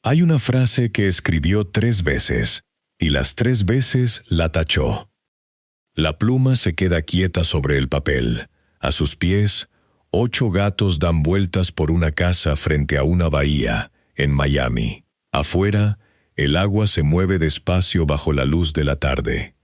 Hay una frase que escribió 3 veces, y las 3 veces la tachó. La pluma se queda quieta sobre el papel. A sus pies, 8 gatos dan vueltas por una casa frente a una bahía, en Miami. Afuera, el agua se mueve despacio bajo la luz de la tarde.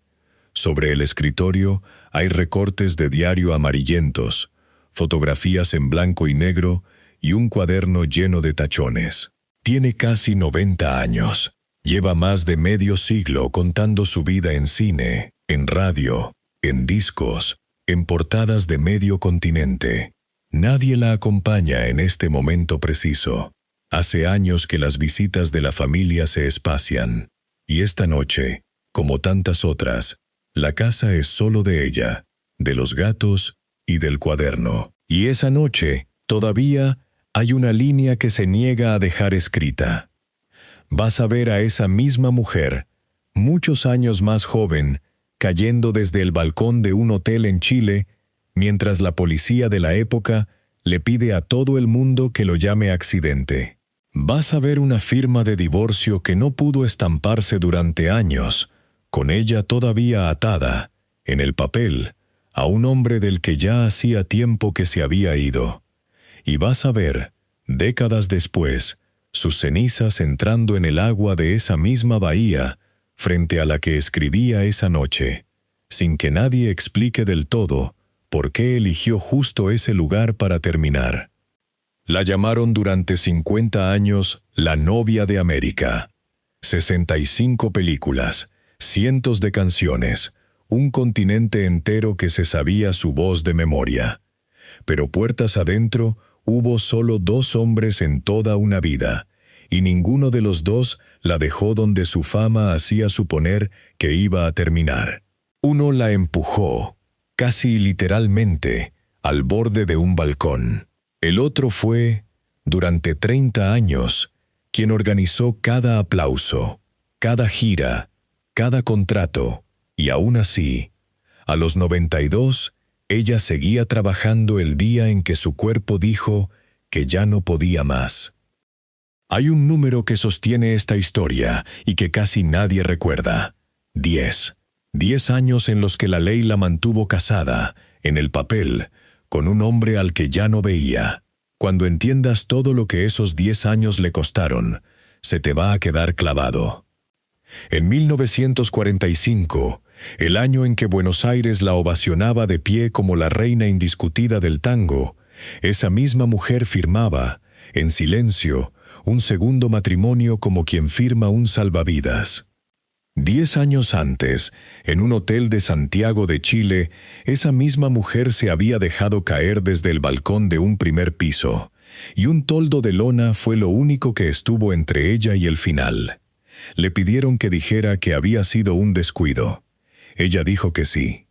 Sobre el escritorio hay recortes de diario amarillentos, fotografías en blanco y negro y un cuaderno lleno de tachones. Tiene casi 90 años. Lleva más de medio siglo contando su vida en cine, en radio, en discos, en portadas de medio continente. Nadie la acompaña en este momento preciso. Hace años que las visitas de la familia se espacian. Y esta noche, como tantas otras, la casa es solo de ella, de los gatos y del cuaderno. Y esa noche, todavía, hay una línea que se niega a dejar escrita. Vas a ver a esa misma mujer, muchos años más joven, cayendo desde el balcón de un hotel en Chile, mientras la policía de la época le pide a todo el mundo que lo llame accidente. Vas a ver una firma de divorcio que no pudo estamparse durante años, con ella todavía atada, en el papel, a un hombre del que ya hacía tiempo que se había ido. Y vas a ver, décadas después, sus cenizas entrando en el agua de esa misma bahía, frente a la que escribía esa noche, sin que nadie explique del todo por qué eligió justo ese lugar para terminar. La llamaron durante 50 años la novia de América. 65 películas, cientos de canciones, un continente entero que se sabía su voz de memoria. Pero puertas adentro, hubo solo 2 hombres en toda una vida, y ninguno de los 2 la dejó donde su fama hacía suponer que iba a terminar. Uno la empujó, casi literalmente, al borde de un balcón. El otro fue, durante 30 años, quien organizó cada aplauso, cada gira, cada contrato, y aún así, a los 92, ella seguía trabajando el día en que su cuerpo dijo que ya no podía más. Hay un número que sostiene esta historia y que casi nadie recuerda. 10. 10 años en los que la ley la mantuvo casada, en el papel, con un hombre al que ya no veía. Cuando entiendas todo lo que esos 10 años le costaron, se te va a quedar clavado. En 1945, el año en que Buenos Aires la ovacionaba de pie como la reina indiscutida del tango, esa misma mujer firmaba, en silencio, un segundo matrimonio como quien firma un salvavidas. 10 años antes, en un hotel de Santiago de Chile, esa misma mujer se había dejado caer desde el balcón de un primer piso, y un toldo de lona fue lo único que estuvo entre ella y el final. Le pidieron que dijera que había sido un descuido. Ella dijo que sí.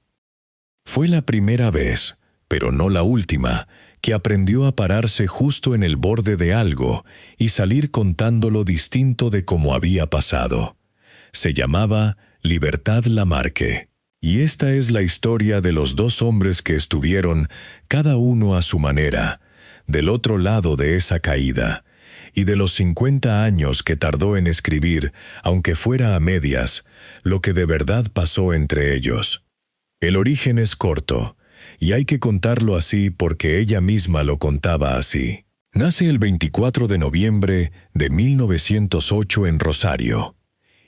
Fue la primera vez, pero no la última, que aprendió a pararse justo en el borde de algo y salir contándolo distinto de como había pasado. Se llamaba Libertad Lamarque. Y esta es la historia de los 2 hombres que estuvieron, cada uno a su manera, del otro lado de esa caída, y de los 50 años que tardó en escribir, aunque fuera a medias, lo que de verdad pasó entre ellos. El origen es corto, y hay que contarlo así porque ella misma lo contaba así. Nace el 24 de noviembre de 1908 en Rosario.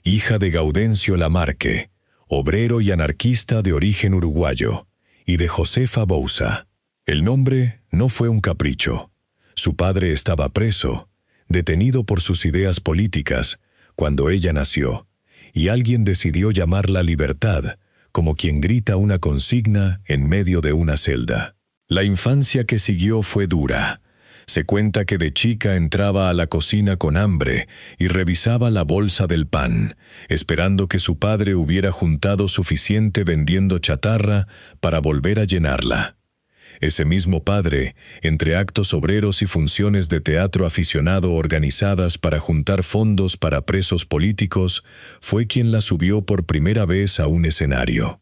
Hija de Gaudencio Lamarque, obrero y anarquista de origen uruguayo, y de Josefa Bouza. El nombre no fue un capricho. Su padre estaba preso, detenido por sus ideas políticas, cuando ella nació, y alguien decidió llamarla Libertad, como quien grita una consigna en medio de una celda. La infancia que siguió fue dura. Se cuenta que de chica entraba a la cocina con hambre y revisaba la bolsa del pan, esperando que su padre hubiera juntado suficiente vendiendo chatarra para volver a llenarla. Ese mismo padre, entre actos obreros y funciones de teatro aficionado organizadas para juntar fondos para presos políticos, fue quien la subió por primera vez a un escenario.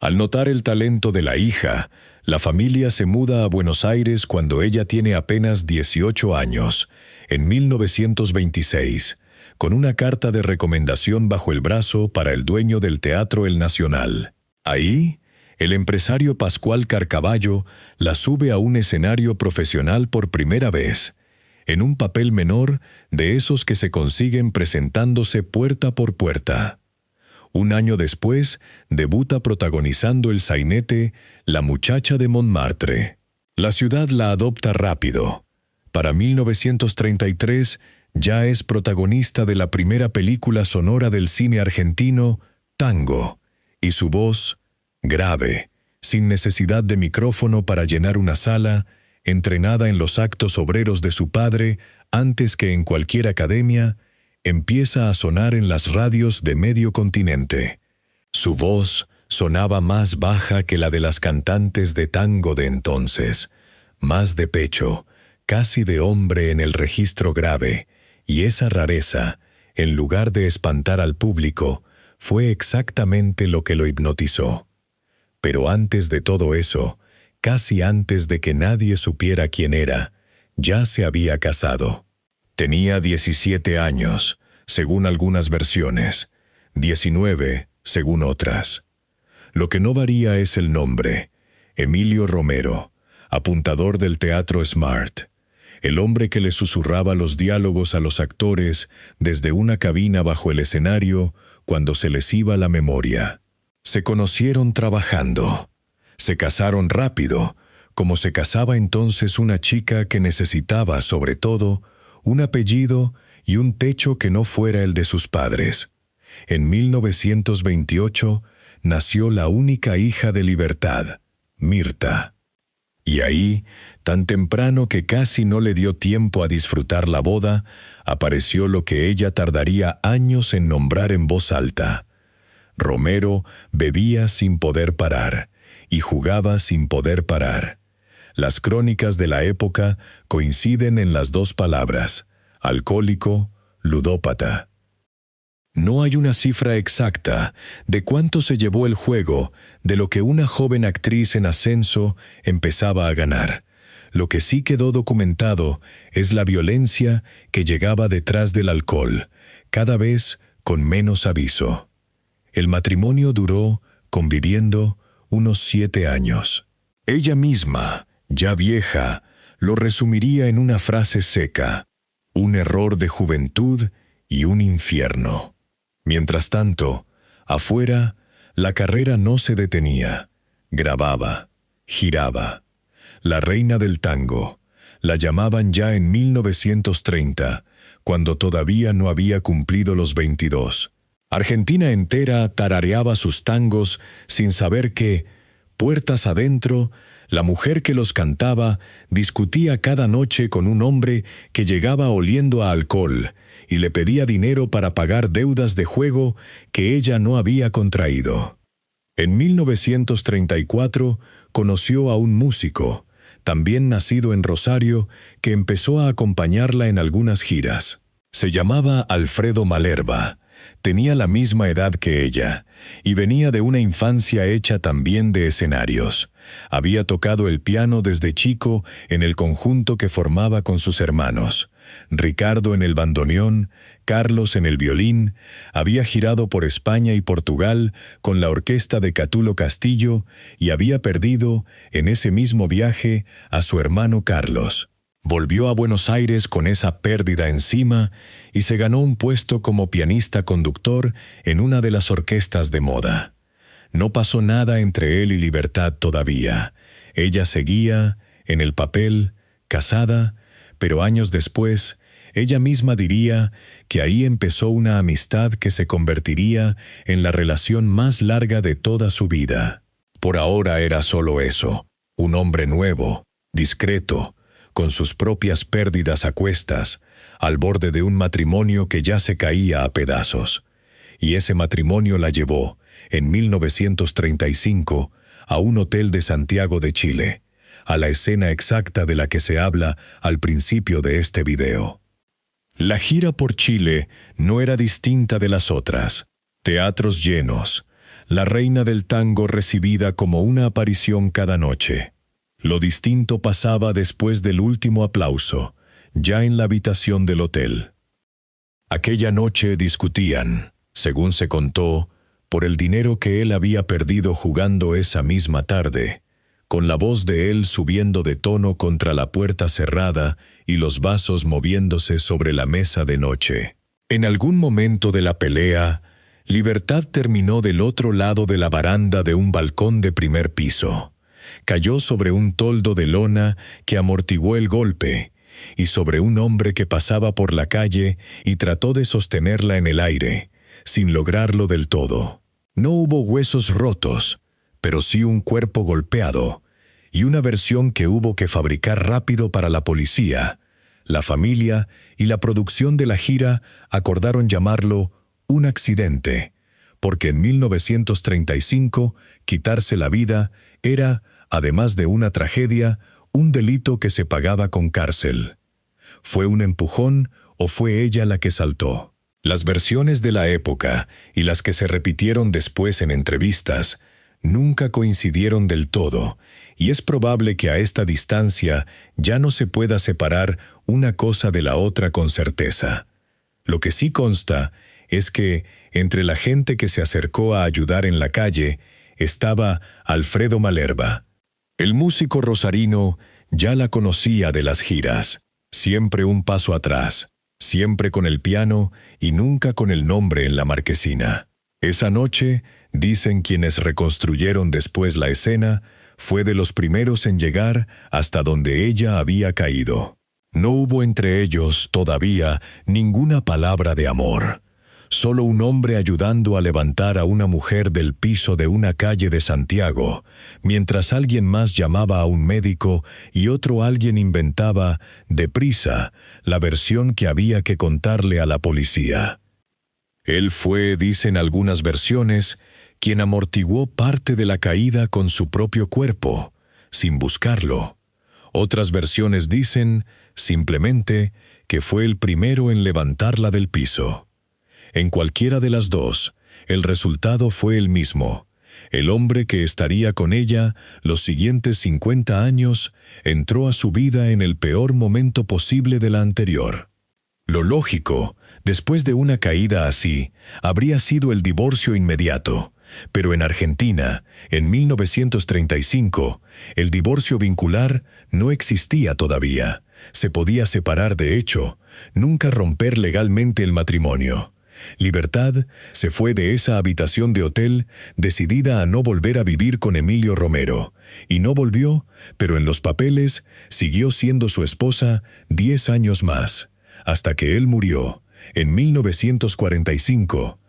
Al notar el talento de la hija, La familia se muda a Buenos Aires cuando ella tiene apenas 18 años, en 1926, con una carta de recomendación bajo el brazo para el dueño del Teatro El Nacional. Ahí, el empresario Pascual Carcavallo la sube a un escenario profesional por primera vez, en un papel menor de esos que se consiguen presentándose puerta por puerta. Un año después, debuta protagonizando el sainete La muchacha de Montmartre. La ciudad la adopta rápido. Para 1933, ya es protagonista de la primera película sonora del cine argentino, Tango, y su voz, grave, sin necesidad de micrófono para llenar una sala, entrenada en los actos obreros de su padre antes que en cualquier academia, empieza a sonar en las radios de medio continente. Su voz sonaba más baja que la de las cantantes de tango de entonces, más de pecho, casi de hombre en el registro grave, y esa rareza, en lugar de espantar al público, fue exactamente lo que lo hipnotizó. Pero antes de todo eso, casi antes de que nadie supiera quién era, ya se había casado. Tenía 17 años, según algunas versiones, 19, según otras. Lo que no varía es el nombre, Emilio Romero, apuntador del Teatro Smart, el hombre que le susurraba los diálogos a los actores desde una cabina bajo el escenario cuando se les iba la memoria. Se conocieron trabajando. Se casaron rápido, como se casaba entonces una chica que necesitaba, sobre todo, un apellido y un techo que no fuera el de sus padres. En 1928 nació la única hija de Libertad, Mirta. Y ahí, tan temprano que casi no le dio tiempo a disfrutar la boda, apareció lo que ella tardaría años en nombrar en voz alta. Romero bebía sin poder parar y jugaba sin poder parar. Las crónicas de la época coinciden en las dos palabras, alcohólico, ludópata. No hay una cifra exacta de cuánto se llevó el juego de lo que una joven actriz en ascenso empezaba a ganar. Lo que sí quedó documentado es la violencia que llegaba detrás del alcohol, cada vez con menos aviso. El matrimonio duró, conviviendo, unos 7 años. Ella misma, ya vieja, lo resumiría en una frase seca: un error de juventud y un infierno. Mientras tanto, afuera, la carrera no se detenía. Grababa, giraba. La reina del tango. La llamaban ya en 1930, cuando todavía no había cumplido los 22. Argentina entera tarareaba sus tangos sin saber que, puertas adentro, la mujer que los cantaba discutía cada noche con un hombre que llegaba oliendo a alcohol y le pedía dinero para pagar deudas de juego que ella no había contraído. En 1934 conoció a un músico, también nacido en Rosario, que empezó a acompañarla en algunas giras. Se llamaba Alfredo Malerba. Tenía la misma edad que ella, y venía de una infancia hecha también de escenarios. Había tocado el piano desde chico en el conjunto que formaba con sus hermanos. Ricardo en el bandoneón, Carlos en el violín, había girado por España y Portugal con la orquesta de Catulo Castillo y había perdido, en ese mismo viaje, a su hermano Carlos. Volvió a Buenos Aires con esa pérdida encima y se ganó un puesto como pianista conductor en una de las orquestas de moda. No pasó nada entre él y Libertad todavía. Ella seguía, en el papel, casada, pero años después, ella misma diría que ahí empezó una amistad que se convertiría en la relación más larga de toda su vida. Por ahora era solo eso, un hombre nuevo, discreto, con sus propias pérdidas a cuestas, al borde de un matrimonio que ya se caía a pedazos. Y ese matrimonio la llevó, en 1935, a un hotel de Santiago de Chile, a la escena exacta de la que se habla al principio de este video. La gira por Chile no era distinta de las otras. Teatros llenos, la reina del tango recibida como una aparición cada noche. Lo distinto pasaba después del último aplauso, ya en la habitación del hotel. Aquella noche discutían, según se contó, por el dinero que él había perdido jugando esa misma tarde, con la voz de él subiendo de tono contra la puerta cerrada y los vasos moviéndose sobre la mesa de noche. En algún momento de la pelea, Libertad terminó del otro lado de la baranda de un balcón de primer piso. Cayó sobre un toldo de lona que amortiguó el golpe y sobre un hombre que pasaba por la calle y trató de sostenerla en el aire, sin lograrlo del todo. No hubo huesos rotos, pero sí un cuerpo golpeado y una versión que hubo que fabricar rápido para la policía. La familia y la producción de la gira acordaron llamarlo un accidente, porque en 1935 quitarse la vida era, además de una tragedia, un delito que se pagaba con cárcel. ¿Fue un empujón o fue ella la que saltó? Las versiones de la época y las que se repitieron después en entrevistas nunca coincidieron del todo, y es probable que a esta distancia ya no se pueda separar una cosa de la otra con certeza. Lo que sí consta es que, entre la gente que se acercó a ayudar en la calle, estaba Alfredo Malerba. El músico rosarino ya la conocía de las giras, siempre un paso atrás, siempre con el piano y nunca con el nombre en la marquesina. Esa noche, dicen quienes reconstruyeron después la escena, fue de los primeros en llegar hasta donde ella había caído. No hubo entre ellos, todavía, ninguna palabra de amor. Solo un hombre ayudando a levantar a una mujer del piso de una calle de Santiago, mientras alguien más llamaba a un médico y otro alguien inventaba, deprisa, la versión que había que contarle a la policía. Él fue, dicen algunas versiones, quien amortiguó parte de la caída con su propio cuerpo, sin buscarlo. Otras versiones dicen, simplemente, que fue el primero en levantarla del piso. En cualquiera de las dos, el resultado fue el mismo. El hombre que estaría con ella los siguientes 50 años entró a su vida en el peor momento posible de la anterior. Lo lógico, después de una caída así, habría sido el divorcio inmediato. Pero en Argentina, en 1935, el divorcio vincular no existía todavía. Se podía separar de hecho, nunca romper legalmente el matrimonio. Libertad se fue de esa habitación de hotel decidida a no volver a vivir con Emilio Romero, y no volvió, pero en los papeles siguió siendo su esposa 10 años más, hasta que él murió, en 1945.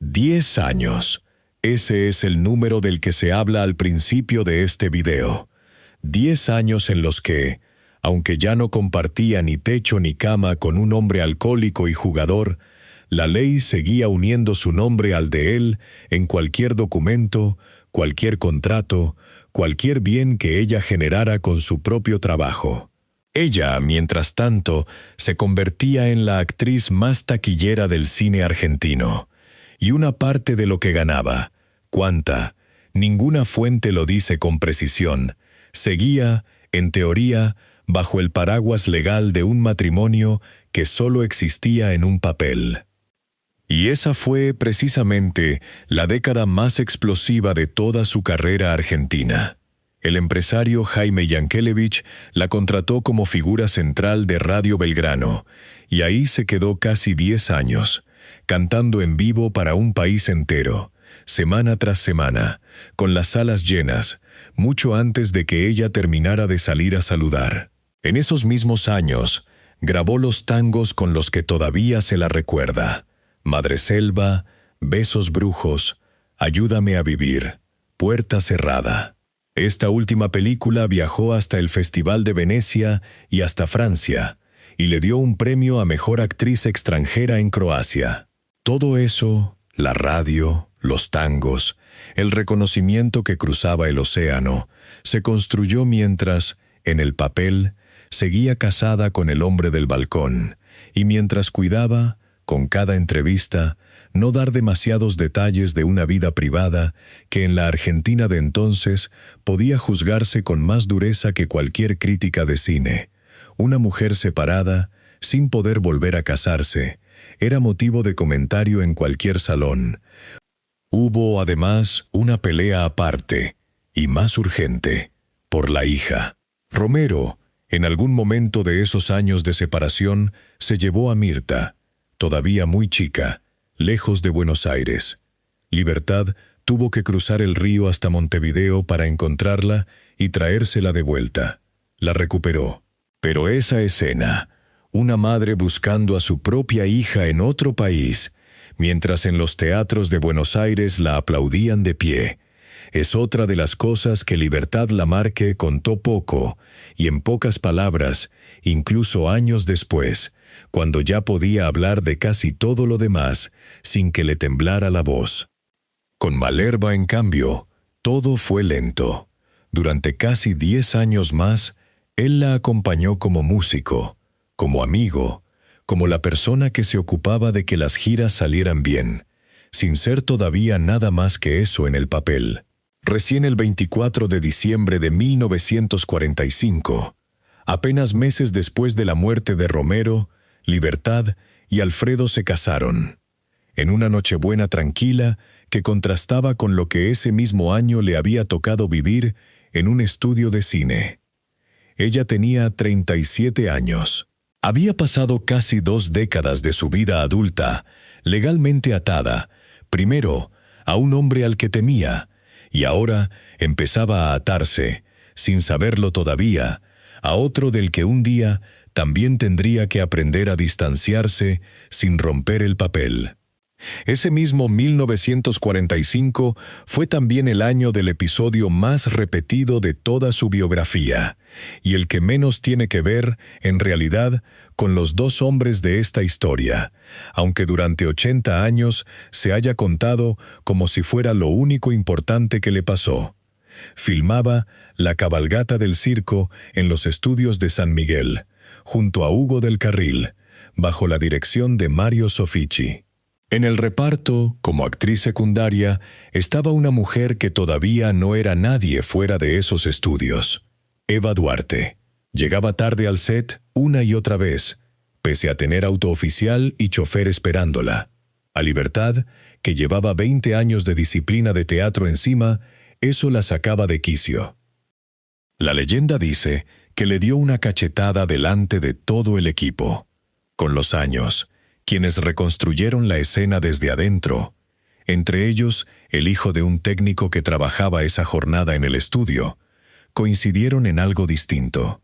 10 años. Ese es el número del que se habla al principio de este video. 10 años en los que, aunque ya no compartía ni techo ni cama con un hombre alcohólico y jugador, la ley seguía uniendo su nombre al de él en cualquier documento, cualquier contrato, cualquier bien que ella generara con su propio trabajo. Ella, mientras tanto, se convertía en la actriz más taquillera del cine argentino. Y una parte de lo que ganaba, ¿cuánta? Ninguna fuente lo dice con precisión, seguía, en teoría, bajo el paraguas legal de un matrimonio que solo existía en un papel. Y esa fue, precisamente, la década más explosiva de toda su carrera argentina. El empresario Jaime Yankelevich la contrató como figura central de Radio Belgrano, y ahí se quedó casi 10 años, cantando en vivo para un país entero, semana tras semana, con las salas llenas, mucho antes de que ella terminara de salir a saludar. En esos mismos años, grabó los tangos con los que todavía se la recuerda: Madreselva, Besos Brujos, Ayúdame a Vivir, Puerta Cerrada. Esta última película viajó hasta el Festival de Venecia y hasta Francia, y le dio un premio a Mejor Actriz Extranjera en Croacia. Todo eso, la radio, los tangos, el reconocimiento que cruzaba el océano, se construyó mientras, en el papel, seguía casada con el hombre del balcón, y mientras cuidaba, con cada entrevista, no dar demasiados detalles de una vida privada que en la Argentina de entonces podía juzgarse con más dureza que cualquier crítica de cine. Una mujer separada, sin poder volver a casarse, era motivo de comentario en cualquier salón. Hubo, además, una pelea aparte, y más urgente, por la hija. Romero, en algún momento de esos años de separación, se llevó a Mirta, todavía muy chica, lejos de Buenos Aires. Libertad tuvo que cruzar el río hasta Montevideo para encontrarla y traérsela de vuelta. La recuperó. Pero esa escena, una madre buscando a su propia hija en otro país, mientras en los teatros de Buenos Aires la aplaudían de pie, es otra de las cosas que Libertad Lamarque contó poco, y en pocas palabras, incluso años después, cuando ya podía hablar de casi todo lo demás, sin que le temblara la voz. Con Malerba, en cambio, todo fue lento. Durante casi 10 años más, él la acompañó como músico, como amigo, como la persona que se ocupaba de que las giras salieran bien, sin ser todavía nada más que eso en el papel. Recién el 24 de diciembre de 1945, apenas meses después de la muerte de Romero, Libertad y Alfredo se casaron, en una Nochebuena tranquila que contrastaba con lo que ese mismo año le había tocado vivir en un estudio de cine. Ella tenía 37 años. Había pasado casi 2 décadas de su vida adulta, legalmente atada, primero a un hombre al que temía, y ahora empezaba a atarse, sin saberlo todavía, a otro del que un día también tendría que aprender a distanciarse sin romper el papel. Ese mismo 1945 fue también el año del episodio más repetido de toda su biografía, y el que menos tiene que ver, en realidad, con los 2 hombres de esta historia, aunque durante 80 años se haya contado como si fuera lo único importante que le pasó. Filmaba La cabalgata del circo en los estudios de San Miguel, junto a Hugo del Carril, bajo la dirección de Mario Soffici. En el reparto, como actriz secundaria, estaba una mujer que todavía no era nadie fuera de esos estudios. Eva Duarte. Llegaba tarde al set una y otra vez, pese a tener auto oficial y chofer esperándola. A Libertad, que llevaba 20 años de disciplina de teatro encima, eso la sacaba de quicio. La leyenda dice que le dio una cachetada delante de todo el equipo. Con los años, quienes reconstruyeron la escena desde adentro, entre ellos el hijo de un técnico que trabajaba esa jornada en el estudio, coincidieron en algo distinto.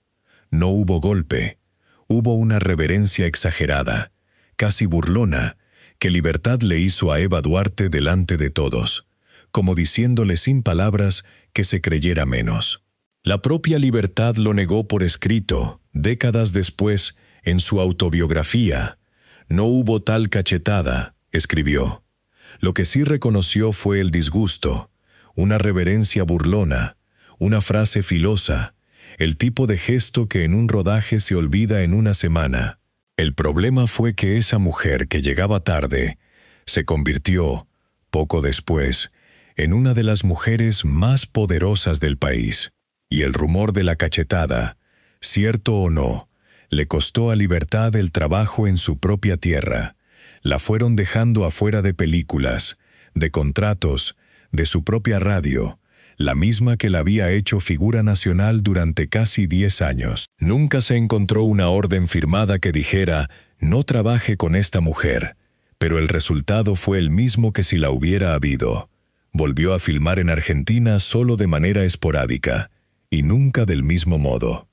No hubo golpe, hubo una reverencia exagerada, casi burlona, que Libertad le hizo a Eva Duarte delante de todos, como diciéndole sin palabras que se creyera menos. La propia Libertad lo negó por escrito, décadas después, en su autobiografía. No hubo tal cachetada, escribió. Lo que sí reconoció fue el disgusto, una reverencia burlona, una frase filosa, el tipo de gesto que en un rodaje se olvida en una semana. El problema fue que esa mujer que llegaba tarde se convirtió, poco después, en una de las mujeres más poderosas del país. Y el rumor de la cachetada, cierto o no, le costó a Libertad el trabajo en su propia tierra. La fueron dejando afuera de películas, de contratos, de su propia radio, la misma que la había hecho figura nacional durante casi 10 años. Nunca se encontró una orden firmada que dijera, no trabaje con esta mujer, pero el resultado fue el mismo que si la hubiera habido. Volvió a filmar en Argentina solo de manera esporádica, y nunca del mismo modo.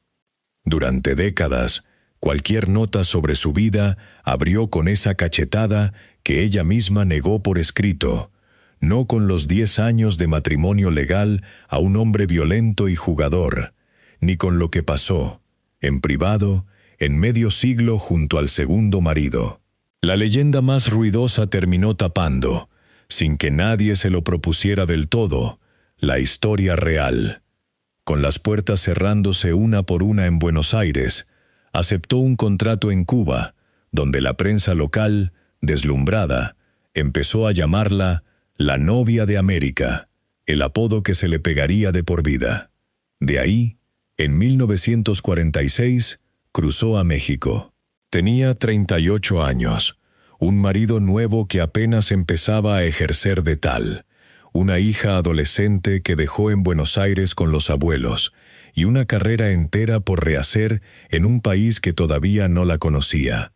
Durante décadas, cualquier nota sobre su vida abrió con esa cachetada que ella misma negó por escrito, no con los 10 años de matrimonio legal a un hombre violento y jugador, ni con lo que pasó, en privado, en medio siglo junto al segundo marido. La leyenda más ruidosa terminó tapando, sin que nadie se lo propusiera del todo, la historia real. Con las puertas cerrándose una por una en Buenos Aires, aceptó un contrato en Cuba, donde la prensa local, Deslumbrada, empezó a llamarla la novia de América, el apodo que se le pegaría de por vida. De ahí, en 1946, cruzó a México. Tenía 38 años, un marido nuevo que apenas empezaba a ejercer de tal, una hija adolescente que dejó en Buenos Aires con los abuelos, y una carrera entera por rehacer en un país que todavía no la conocía.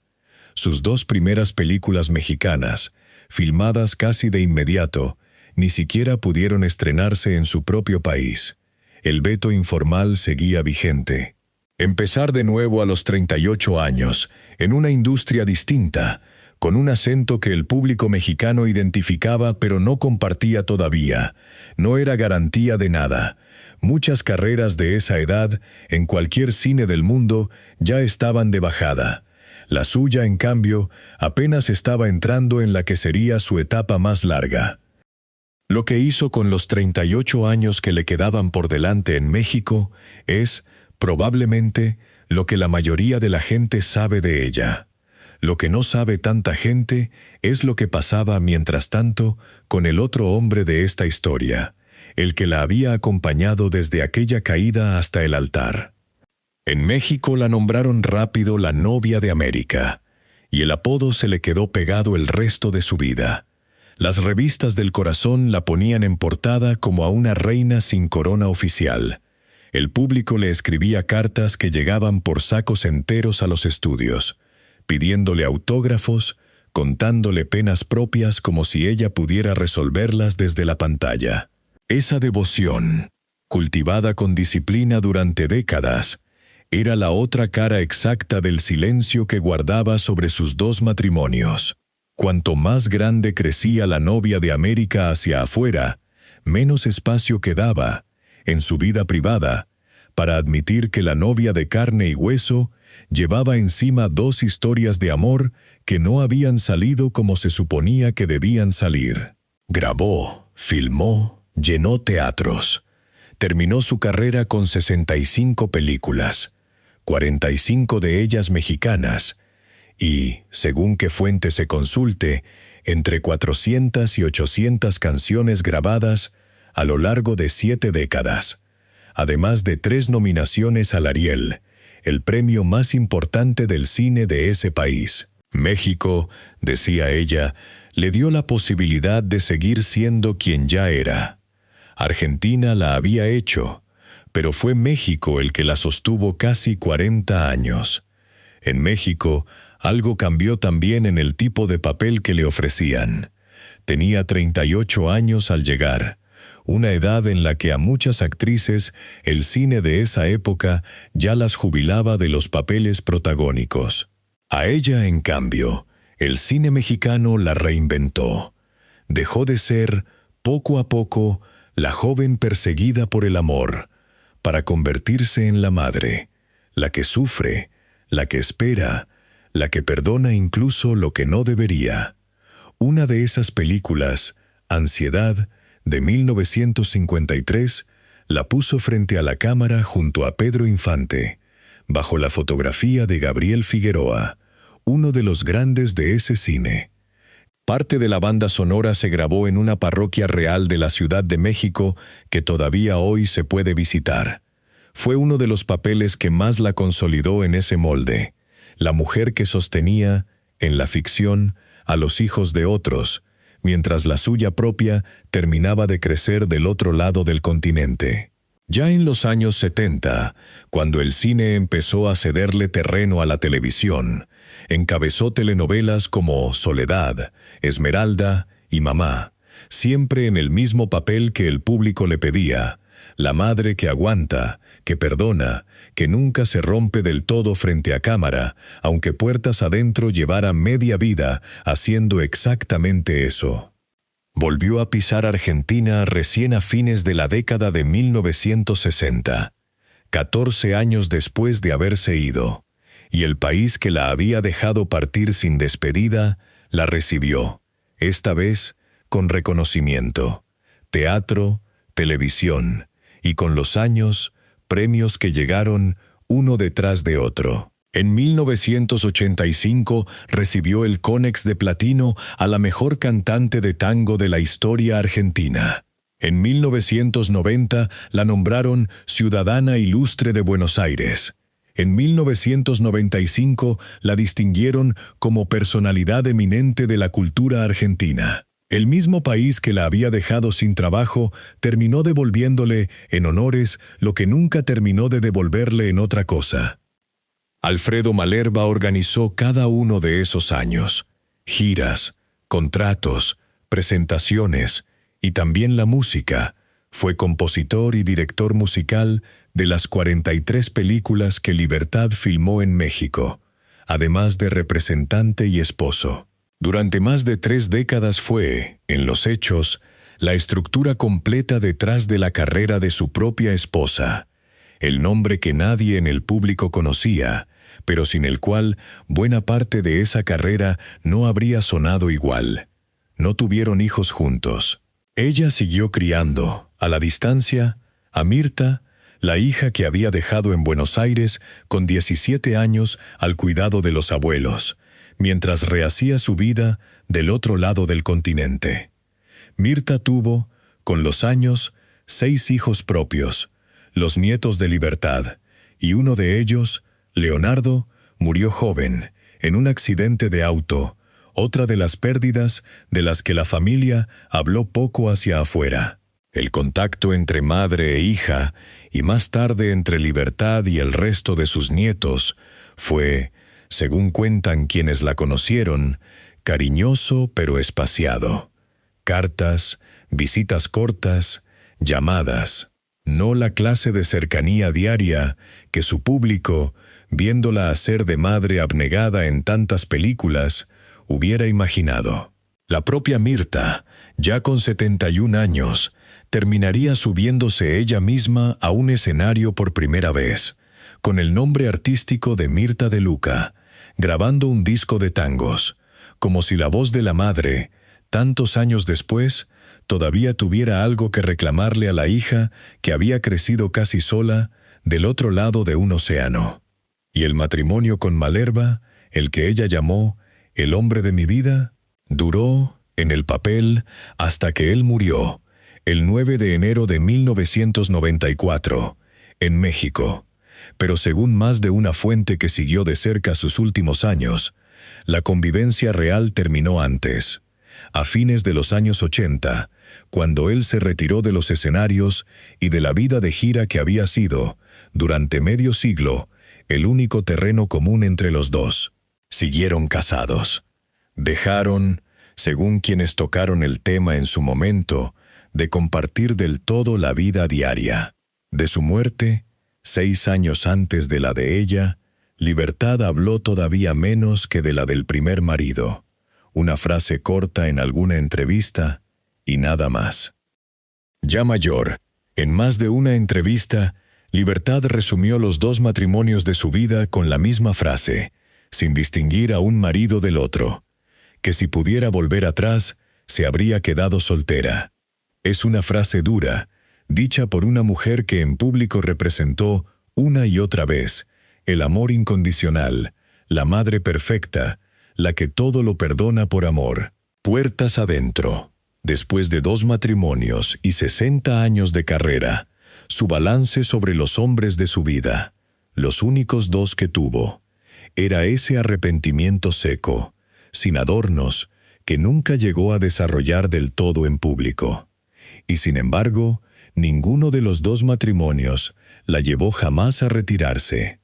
Sus 2 primeras películas mexicanas, filmadas casi de inmediato, ni siquiera pudieron estrenarse en su propio país. El veto informal seguía vigente. Empezar de nuevo a los 38 años, en una industria distinta, con un acento que el público mexicano identificaba pero no compartía todavía, no era garantía de nada. Muchas carreras de esa edad, en cualquier cine del mundo, ya estaban de bajada. La suya, en cambio, apenas estaba entrando en la que sería su etapa más larga. Lo que hizo con los 38 años que le quedaban por delante en México es, probablemente, lo que la mayoría de la gente sabe de ella. Lo que no sabe tanta gente es lo que pasaba mientras tanto con el otro hombre de esta historia, el que la había acompañado desde aquella caída hasta el altar. En México la nombraron rápido la novia de América, y el apodo se le quedó pegado el resto de su vida. Las revistas del corazón la ponían en portada como a una reina sin corona oficial. El público le escribía cartas que llegaban por sacos enteros a los estudios, pidiéndole autógrafos, contándole penas propias como si ella pudiera resolverlas desde la pantalla. Esa devoción, cultivada con disciplina durante décadas, era la otra cara exacta del silencio que guardaba sobre sus 2 matrimonios. Cuanto más grande crecía la novia de América hacia afuera, menos espacio quedaba, en su vida privada, para admitir que la novia de carne y hueso llevaba encima 2 historias de amor que no habían salido como se suponía que debían salir. Grabó, filmó, llenó teatros. Terminó su carrera con 65 películas, 45 de ellas mexicanas, y, según qué fuente se consulte, entre 400 y 800 canciones grabadas a lo largo de 7 décadas, además de 3 nominaciones al Ariel, el premio más importante del cine de ese país. México, decía ella, le dio la posibilidad de seguir siendo quien ya era. Argentina la había hecho, pero fue México el que la sostuvo casi 40 años. En México, algo cambió también en el tipo de papel que le ofrecían. Tenía 38 años al llegar, una edad en la que a muchas actrices el cine de esa época ya las jubilaba de los papeles protagónicos. A ella, en cambio, el cine mexicano la reinventó. Dejó de ser, poco a poco, la joven perseguida por el amor, para convertirse en la madre, la que sufre, la que espera, la que perdona incluso lo que no debería. Una de esas películas, Ansiedad, de 1953, la puso frente a la cámara junto a Pedro Infante, bajo la fotografía de Gabriel Figueroa, uno de los grandes de ese cine. Parte de la banda sonora se grabó en una parroquia real de la Ciudad de México que todavía hoy se puede visitar. Fue uno de los papeles que más la consolidó en ese molde, la mujer que sostenía, en la ficción, a los hijos de otros, mientras la suya propia terminaba de crecer del otro lado del continente. Ya en los años 70, cuando el cine empezó a cederle terreno a la televisión, encabezó telenovelas como Soledad, Esmeralda y Mamá, siempre en el mismo papel que el público le pedía, la madre que aguanta, que perdona, que nunca se rompe del todo frente a cámara, aunque puertas adentro llevara media vida haciendo exactamente eso. Volvió a pisar Argentina recién a fines de la década de 1960, 14 años después de haberse ido, y el país que la había dejado partir sin despedida, la recibió, esta vez con reconocimiento, teatro, televisión, y con los años, premios que llegaron uno detrás de otro. En 1985 recibió el Konex de Platino a la mejor cantante de tango de la historia argentina. En 1990 la nombraron Ciudadana Ilustre de Buenos Aires. En 1995 la distinguieron como personalidad eminente de la cultura argentina. El mismo país que la había dejado sin trabajo terminó devolviéndole en honores lo que nunca terminó de devolverle en otra cosa. Alfredo Malerba organizó cada uno de esos años: giras, contratos, presentaciones y también la música. Fue compositor y director musical de las 43 películas que Libertad filmó en México, además de representante y esposo. Durante más de 3 décadas fue, en los hechos, la estructura completa detrás de la carrera de su propia esposa, el nombre que nadie en el público conocía, pero sin el cual buena parte de esa carrera no habría sonado igual. No tuvieron hijos juntos. Ella siguió criando, a la distancia, a Mirta, la hija que había dejado en Buenos Aires con 17 años al cuidado de los abuelos, mientras rehacía su vida del otro lado del continente. Mirta tuvo, con los años, 6 hijos propios, los nietos de Libertad, y uno de ellos, Leonardo, murió joven, en un accidente de auto, otra de las pérdidas de las que la familia habló poco hacia afuera. El contacto entre madre e hija, y más tarde entre Libertad y el resto de sus nietos, fue, según cuentan quienes la conocieron, cariñoso pero espaciado. Cartas, visitas cortas, llamadas. No la clase de cercanía diaria que su público, viéndola hacer de madre abnegada en tantas películas, hubiera imaginado. La propia Mirta, ya con 71 años, terminaría subiéndose ella misma a un escenario por primera vez, con el nombre artístico de Mirta de Luca, grabando un disco de tangos, como si la voz de la madre, tantos años después, todavía tuviera algo que reclamarle a la hija que había crecido casi sola del otro lado de un océano. Y el matrimonio con Malerba, el que ella llamó el hombre de mi vida, duró, en el papel, hasta que él murió, el 9 de enero de 1994, en México. Pero según más de una fuente que siguió de cerca sus últimos años, la convivencia real terminó antes, a fines de los años 80, cuando él se retiró de los escenarios y de la vida de gira que había sido, durante medio siglo, el único terreno común entre los dos. Siguieron casados. Dejaron, según quienes tocaron el tema en su momento, de compartir del todo la vida diaria. De su muerte, 6 años antes de la de ella, Libertad habló todavía menos que de la del primer marido. Una frase corta en alguna entrevista y nada más. Ya mayor, en más de una entrevista, Libertad resumió los 2 matrimonios de su vida con la misma frase, sin distinguir a un marido del otro, que si pudiera volver atrás, se habría quedado soltera. Es una frase dura, dicha por una mujer que en público representó, una y otra vez, el amor incondicional, la madre perfecta, la que todo lo perdona por amor. Puertas adentro. Después de 2 matrimonios y 60 años de carrera, su balance sobre los hombres de su vida, los únicos 2 que tuvo, era ese arrepentimiento seco, sin adornos, que nunca llegó a desarrollar del todo en público. Y sin embargo, ninguno de los 2 matrimonios la llevó jamás a retirarse.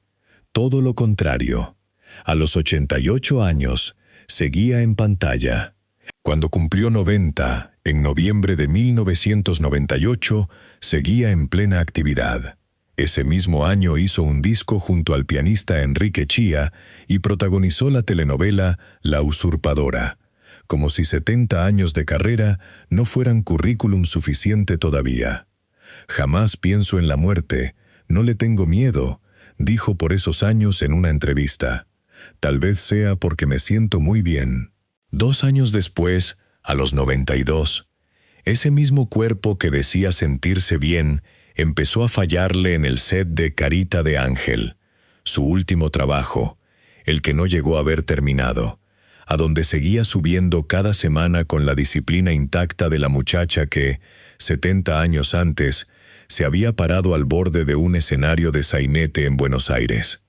Todo lo contrario. A los 88 años, seguía en pantalla. Cuando cumplió 90, en noviembre de 1998, seguía en plena actividad. Ese mismo año hizo un disco junto al pianista Enrique Chía y protagonizó la telenovela La Usurpadora, como si 70 años de carrera no fueran currículum suficiente todavía. Jamás pienso en la muerte, no le tengo miedo, dijo por esos años en una entrevista. Tal vez sea porque me siento muy bien. 2 años después, a los 92, ese mismo cuerpo que decía sentirse bien empezó a fallarle en el set de Carita de Ángel, su último trabajo, el que no llegó a ver terminado, a donde seguía subiendo cada semana con la disciplina intacta de la muchacha que, 70 años antes, se había parado al borde de un escenario de sainete en Buenos Aires.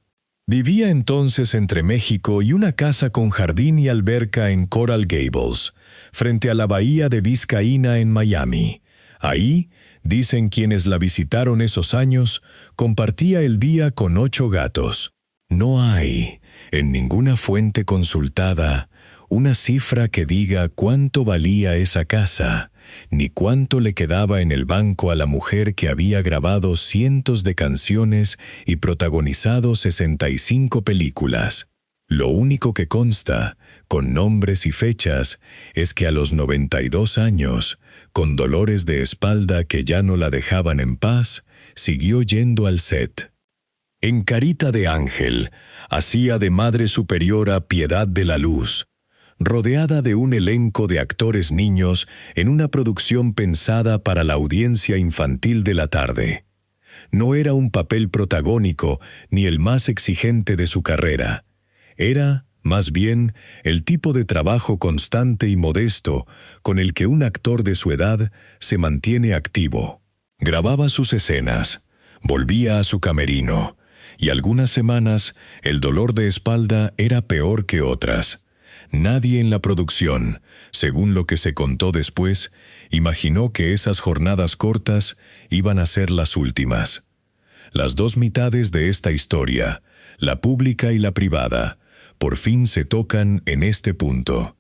Vivía entonces entre México y una casa con jardín y alberca en Coral Gables, frente a la bahía de Vizcaína en Miami. Ahí, dicen quienes la visitaron esos años, compartía el día con 8 gatos. No hay, en ninguna fuente consultada, una cifra que diga cuánto valía esa casa, ni cuánto le quedaba en el banco a la mujer que había grabado cientos de canciones y protagonizado 65 películas. Lo único que consta, con nombres y fechas, es que a los 92 años, con dolores de espalda que ya no la dejaban en paz, siguió yendo al set. En Carita de Ángel, hacía de Madre Superiora Piedad de la Luz, rodeada de un elenco de actores niños en una producción pensada para la audiencia infantil de la tarde. No era un papel protagónico ni el más exigente de su carrera. Era, más bien, el tipo de trabajo constante y modesto con el que un actor de su edad se mantiene activo. Grababa sus escenas, volvía a su camerino, y algunas semanas el dolor de espalda era peor que otras. Nadie en la producción, según lo que se contó después, imaginó que esas jornadas cortas iban a ser las últimas. Las dos mitades de esta historia, la pública y la privada, por fin se tocan en este punto.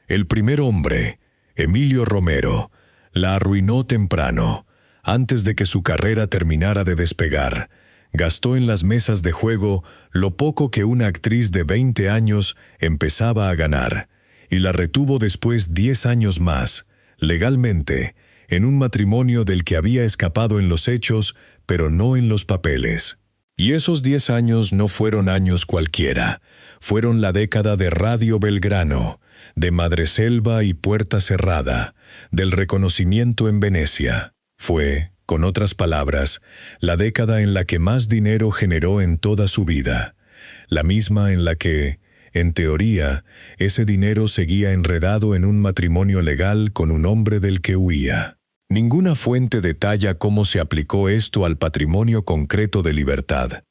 El primer hombre, Emilio Romero, la arruinó temprano, antes de que su carrera terminara de despegar. Gastó en las mesas de juego lo poco que una actriz de 20 años empezaba a ganar, y la retuvo después 10 años más, legalmente, en un matrimonio del que había escapado en los hechos, pero no en los papeles. Y esos 10 años no fueron años cualquiera, fueron la década de Radio Belgrano, de Madreselva y Puerta Cerrada, del reconocimiento en Venecia. Fue, con otras palabras, la década en la que más dinero generó en toda su vida, la misma en la que, en teoría, ese dinero seguía enredado en un matrimonio legal con un hombre del que huía. Ninguna fuente detalla cómo se aplicó esto al patrimonio concreto de Libertad,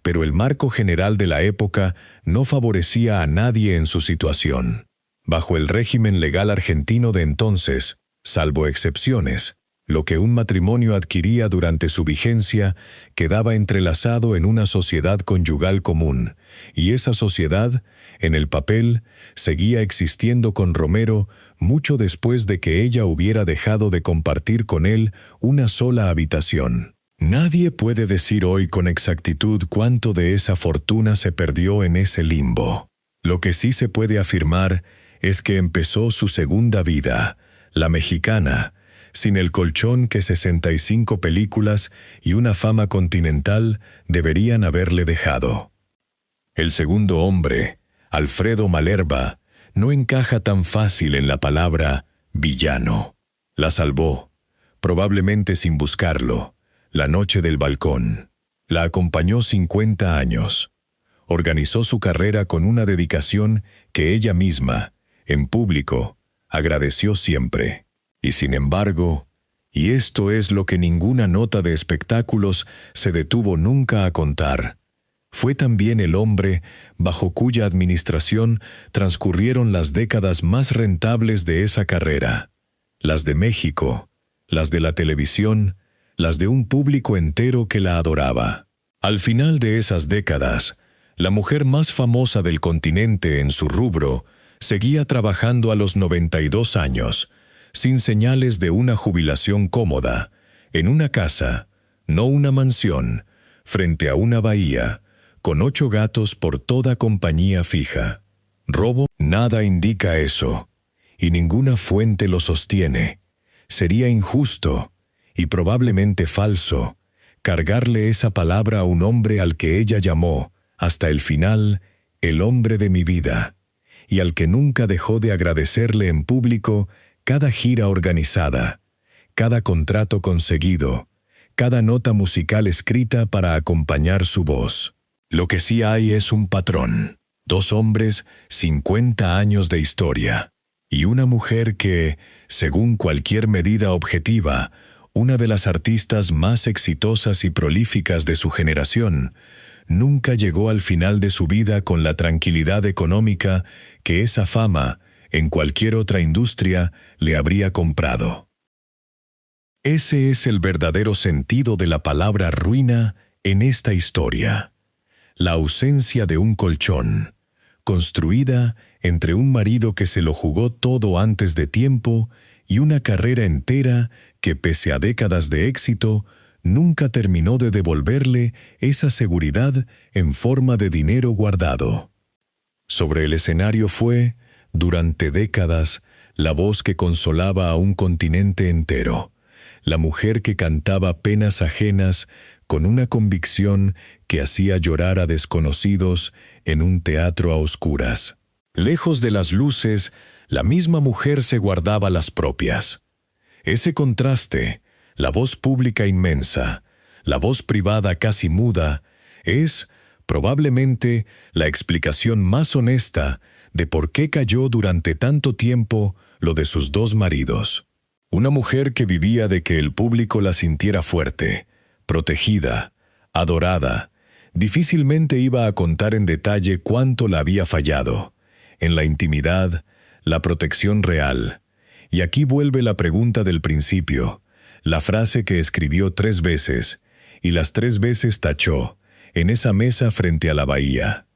pero el marco general de la época no favorecía a nadie en su situación. Bajo el régimen legal argentino de entonces, salvo excepciones, lo que un matrimonio adquiría durante su vigencia quedaba entrelazado en una sociedad conyugal común, y esa sociedad, en el papel, seguía existiendo con Romero mucho después de que ella hubiera dejado de compartir con él una sola habitación. Nadie puede decir hoy con exactitud cuánto de esa fortuna se perdió en ese limbo. Lo que sí se puede afirmar es que empezó su segunda vida, la mexicana, sin el colchón que 65 películas y una fama continental deberían haberle dejado. El segundo hombre, Alfredo Malerba, no encaja tan fácil en la palabra villano. La salvó, probablemente sin buscarlo, la noche del balcón. La acompañó 50 años. Organizó su carrera con una dedicación que ella misma, en público, agradeció siempre. Y sin embargo, y esto es lo que ninguna nota de espectáculos se detuvo nunca a contar, fue también el hombre bajo cuya administración transcurrieron las décadas más rentables de esa carrera, las de México, las de la televisión, las de un público entero que la adoraba. Al final de esas décadas, la mujer más famosa del continente en su rubro seguía trabajando a los 92 años, sin señales de una jubilación cómoda, en una casa, no una mansión, frente a una bahía, con 8 gatos por toda compañía fija. ¿Robo? Nada indica eso, y ninguna fuente lo sostiene. Sería injusto, y probablemente falso, cargarle esa palabra a un hombre al que ella llamó, hasta el final, el hombre de mi vida, y al que nunca dejó de agradecerle en público cada gira organizada, cada contrato conseguido, cada nota musical escrita para acompañar su voz. Lo que sí hay es un patrón. 2 hombres, 50 años de historia. Y una mujer que, según cualquier medida objetiva, una de las artistas más exitosas y prolíficas de su generación, nunca llegó al final de su vida con la tranquilidad económica que esa fama, en cualquier otra industria, le habría comprado. Ese es el verdadero sentido de la palabra ruina en esta historia. La ausencia de un colchón, construida entre un marido que se lo jugó todo antes de tiempo y una carrera entera que, pese a décadas de éxito, nunca terminó de devolverle esa seguridad en forma de dinero guardado. Sobre el escenario fue, durante décadas, la voz que consolaba a un continente entero, la mujer que cantaba penas ajenas con una convicción que hacía llorar a desconocidos en un teatro a oscuras. Lejos de las luces, la misma mujer se guardaba las propias. Ese contraste, la voz pública inmensa, la voz privada casi muda, es, probablemente, la explicación más honesta de por qué cayó durante tanto tiempo lo de sus 2 maridos. Una mujer que vivía de que el público la sintiera fuerte, protegida, adorada. Difícilmente iba a contar en detalle cuánto la había fallado. En la intimidad, la protección real. Y aquí vuelve la pregunta del principio, la frase que escribió 3 veces, y las 3 veces tachó, en esa mesa frente a la bahía.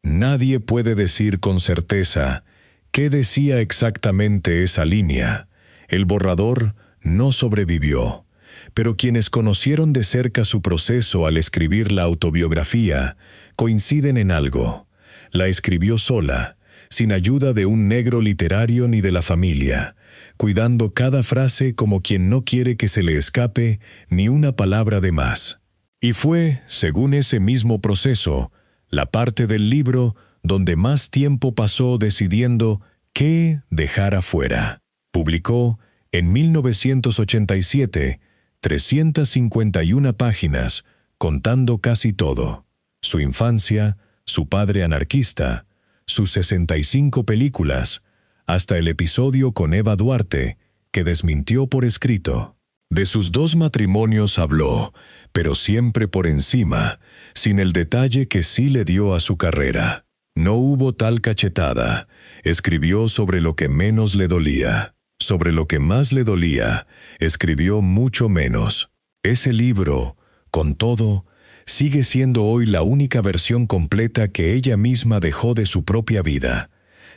Nadie puede decir con certeza qué decía exactamente esa línea. El borrador no sobrevivió, pero quienes conocieron de cerca su proceso al escribir la autobiografía coinciden en algo. La escribió sola, sin ayuda de un negro literario ni de la familia, cuidando cada frase como quien no quiere que se le escape ni una palabra de más. Y fue, según ese mismo proceso, la parte del libro donde más tiempo pasó decidiendo qué dejar afuera. Publicó, en 1987, 351 páginas, contando casi todo. Su infancia, su padre anarquista, sus 65 películas, hasta el episodio con Eva Duarte, que desmintió por escrito. De sus 2 matrimonios habló, pero siempre por encima, sin el detalle que sí le dio a su carrera. No hubo tal cachetada. Escribió sobre lo que menos le dolía. Sobre lo que más le dolía, escribió mucho menos. Ese libro, con todo, sigue siendo hoy la única versión completa que ella misma dejó de su propia vida.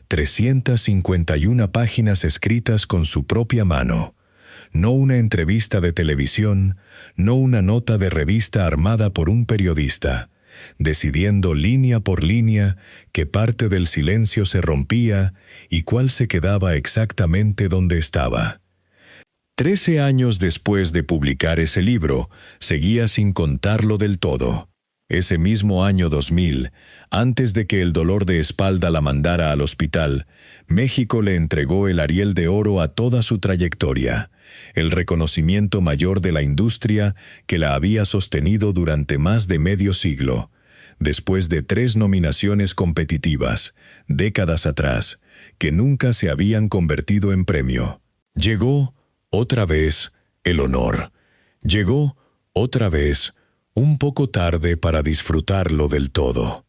351 páginas escritas con su propia mano. No una entrevista de televisión, no una nota de revista armada por un periodista, decidiendo línea por línea qué parte del silencio se rompía y cuál se quedaba exactamente donde estaba. 13 años después de publicar ese libro, seguía sin contarlo del todo. Ese mismo año 2000, antes de que el dolor de espalda la mandara al hospital, México le entregó el Ariel de Oro a toda su trayectoria, el reconocimiento mayor de la industria que la había sostenido durante más de medio siglo. Después de 3 nominaciones competitivas, décadas atrás, que nunca se habían convertido en premio. Llegó, otra vez, el honor. Llegó, otra vez, un poco tarde para disfrutarlo del todo.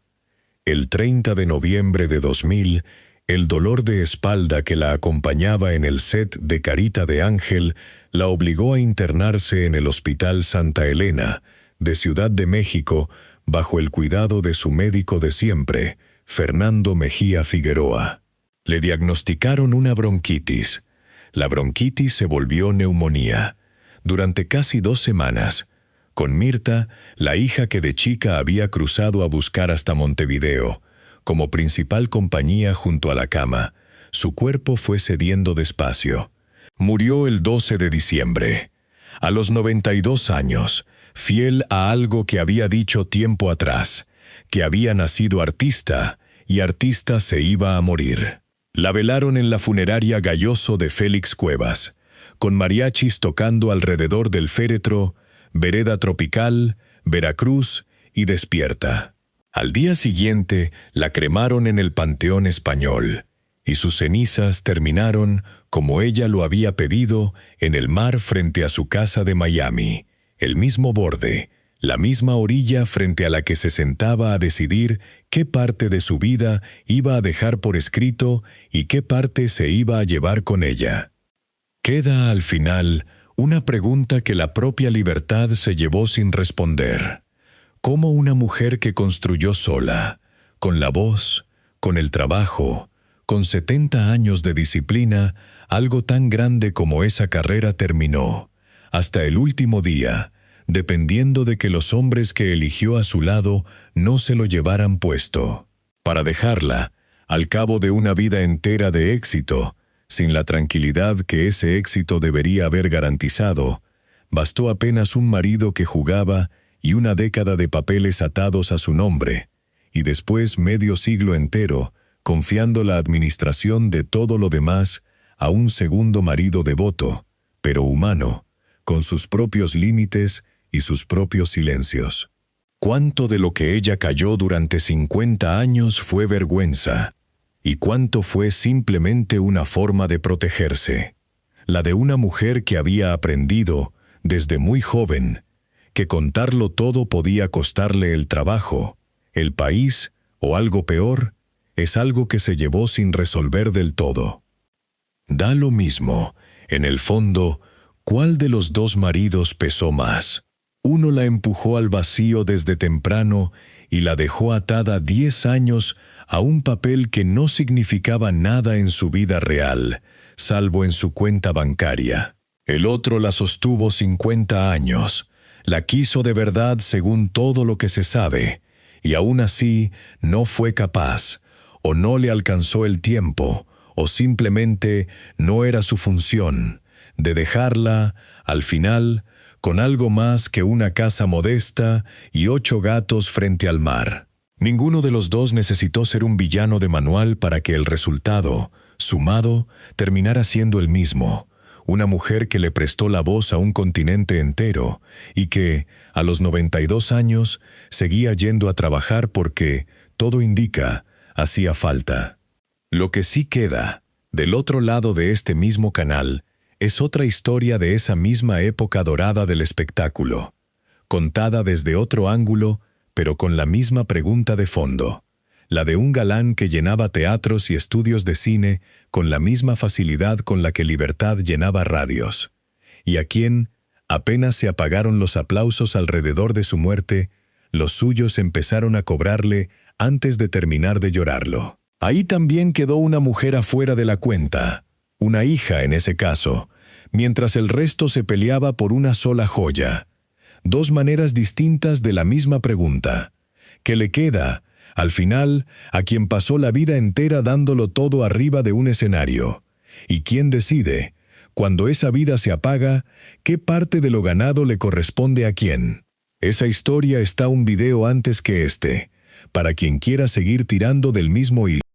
El 30 de noviembre de 2000, el dolor de espalda que la acompañaba en el set de Carita de Ángel la obligó a internarse en el Hospital Santa Elena, de Ciudad de México, bajo el cuidado de su médico de siempre, Fernando Mejía Figueroa. Le diagnosticaron una bronquitis. La bronquitis se volvió neumonía. Durante casi 2 semanas, con Mirta, la hija que de chica había cruzado a buscar hasta Montevideo, como principal compañía junto a la cama, su cuerpo fue cediendo despacio. Murió el 12 de diciembre, a los 92 años, fiel a algo que había dicho tiempo atrás, que había nacido artista y artista se iba a morir. La velaron en la funeraria Galloso de Félix Cuevas, con mariachis tocando alrededor del féretro, Vereda Tropical, Veracruz y Despierta. Al día siguiente la cremaron en el Panteón Español, y sus cenizas terminaron, como ella lo había pedido, en el mar frente a su casa de Miami, el mismo borde, la misma orilla frente a la que se sentaba a decidir qué parte de su vida iba a dejar por escrito y qué parte se iba a llevar con ella. Queda al final una pregunta que la propia Libertad se llevó sin responder. ¿Cómo una mujer que construyó sola, con la voz, con el trabajo, con 70 años de disciplina, algo tan grande como esa carrera terminó, hasta el último día, dependiendo de que los hombres que eligió a su lado no se lo llevaran puesto, para dejarla, al cabo de una vida entera de éxito, sin la tranquilidad que ese éxito debería haber garantizado? Bastó apenas un marido que jugaba y una década de papeles atados a su nombre, y después medio siglo entero, confiando la administración de todo lo demás a un segundo marido devoto, pero humano, con sus propios límites y sus propios silencios. Cuánto de lo que ella calló durante 50 años fue vergüenza, y cuánto fue simplemente una forma de protegerse, la de una mujer que había aprendido, desde muy joven, que contarlo todo podía costarle el trabajo, el país o algo peor, es algo que se llevó sin resolver del todo. Da lo mismo, en el fondo, ¿cuál de los dos maridos pesó más? Uno la empujó al vacío desde temprano y la dejó atada 10 años a un papel que no significaba nada en su vida real, salvo en su cuenta bancaria. El otro la sostuvo 50 años, la quiso de verdad según todo lo que se sabe, y aún así no fue capaz, o no le alcanzó el tiempo, o simplemente no era su función, de dejarla, al final, con algo más que una casa modesta y 8 gatos frente al mar. Ninguno de los dos necesitó ser un villano de manual para que el resultado, sumado, terminara siendo el mismo. Una mujer que le prestó la voz a un continente entero y que, a los 92 años, seguía yendo a trabajar porque, todo indica, hacía falta. Lo que sí queda, del otro lado de este mismo canal, es otra historia de esa misma época dorada del espectáculo, contada desde otro ángulo, pero con la misma pregunta de fondo, la de un galán que llenaba teatros y estudios de cine con la misma facilidad con la que Libertad llenaba radios, y a quien, apenas se apagaron los aplausos alrededor de su muerte, los suyos empezaron a cobrarle antes de terminar de llorarlo. Ahí también quedó una mujer afuera de la cuenta, una hija en ese caso, mientras el resto se peleaba por una sola joya. Dos maneras distintas de la misma pregunta. ¿Qué le queda, al final, a quien pasó la vida entera dándolo todo arriba de un escenario? ¿Y quién decide, cuando esa vida se apaga, qué parte de lo ganado le corresponde a quién? Esa historia está un video antes que este, para quien quiera seguir tirando del mismo hilo.